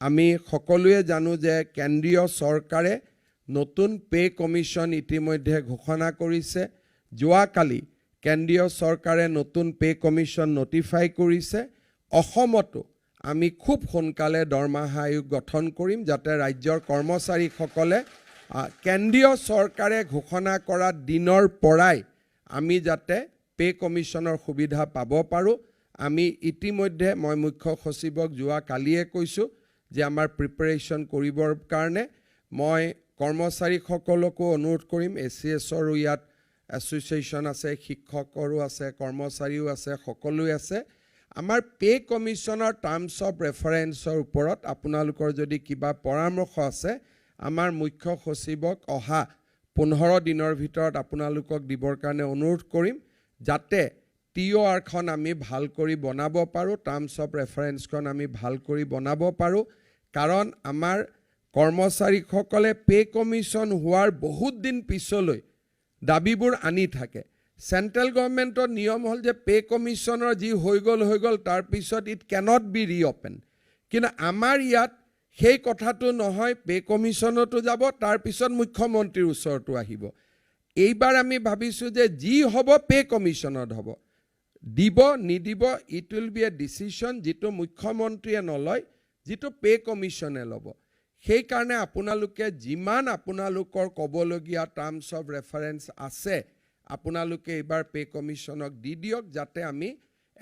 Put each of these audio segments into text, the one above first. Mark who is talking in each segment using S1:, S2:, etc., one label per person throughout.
S1: আমি সকলোৱে জানো যে কেন্দ্ৰীয় চৰকাৰে নতুন পে কমিশ্যন ইতিমধ্যে ঘোষণা কৰিছে। যোৱাকালি কেন্দ্ৰীয় চৰকাৰে নতুন পে কমিশ্যন নটিফাই কৰিছে। অসমতো আমি খুব সোনকালে দৰমহা আয়োগ গঠন কৰিম, যাতে ৰাজ্যৰ কৰ্মচাৰীসকলে কেন্দ্ৰীয় চৰকাৰে ঘোষণা কৰা দিনৰ পৰাই আমি যাতে পে কমিশ্যনৰ সুবিধা পাব পাৰোঁ। আমি ইতিমধ্যে মই মুখ্য সচিবক যোৱাকালিয়ে কৈছোঁ যে আমাৰ প্ৰিপাৰেশ্যন কৰিবৰ কাৰণে মই কৰ্মচাৰীসকলকো অনুৰোধ কৰিম। ACSৰো ইয়াত এছ'চিয়েশ্যন আছে, শিক্ষকৰো আছে, কৰ্মচাৰীও আছে, সকলোৱে আছে। আমাৰ পে কমিশ্যনৰ টাৰ্মছ অফ ৰেফাৰেন্সৰ ওপৰত আপোনালোকৰ যদি কিবা পৰামৰ্শ আছে, আমাৰ মুখ্য সচিবক অহা 15 দিনৰ ভিতৰত আপোনালোকক দিবৰ কাৰণে অনুৰোধ কৰিম, যাতে TORখন আমি ভাল কৰি বনাব পাৰোঁ, টাৰ্মছ অফ ৰেফাৰেন্সখন আমি ভাল কৰি বনাব পাৰোঁ। কাৰণ আমাৰ কৰ্মচাৰীসকলে পে কমিশ্যন হোৱাৰ বহুত দিন পিছলৈ দাবীবোৰ আনি থাকে। চেণ্ট্ৰেল গভৰ্ণমেণ্টৰ নিয়ম হ'ল যে পে কমিশ্যনৰ যি হৈ গ'ল তাৰপিছত ইট কেনট বি ৰিঅ'পেন। কিন্তু আমাৰ ইয়াত সেই কথাটো নহয়, পে কমিশ্যনতো যাব, তাৰপিছত মুখ্যমন্ত্ৰীৰ ওচৰতো আহিব। এইবাৰ আমি ভাবিছোঁ যে যি হ'ব পে কমিশ্যনত হ'ব। দিব নিদিব it will B A decision যিটো মুখ্যমন্ত্ৰীয়ে নলয়, যিটো পে কমিশ্যনে ল'ব। সেইকাৰণে আপোনালোকে যিমান আপোনালোকৰ ক'বলগীয়া টাৰ্মছ অফ ৰেফাৰেন্স আছে, আপোনালোকে এইবাৰ পে কমিশ্যনক দি দিয়ক, যাতে আমি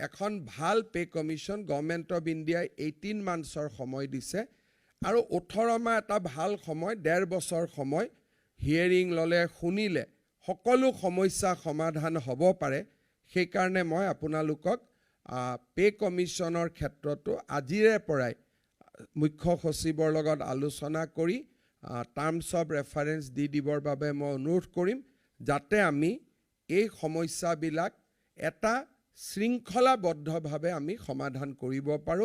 S1: এখন ভাল পে কমিশ্যন, গভৰ্ণমেণ্ট অফ ইণ্ডিয়াই 18 মান্থছৰ সময় দিছে আৰু 18 মাহ এটা ভাল সময়, 1.5 বছৰ সময়। হিয়েৰিং ল'লে, শুনিলে সকলো সমস্যা সমাধান হ'ব পাৰে। সেইকাৰণে মই আপোনালোকক পে কমিশ্যনৰ ক্ষেত্ৰতো আজিৰে পৰাই মুখ্য সচিবৰ লগত আলোচনা কৰি টাৰ্মছ অফ ৰেফাৰেন্স দি দিবৰ বাবে মই অনুৰোধ কৰিম, যাতে আমি এই সমস্যাবিলাক এটা শৃংখলাবদ্ধভাৱে আমি সমাধান কৰিব পাৰোঁ।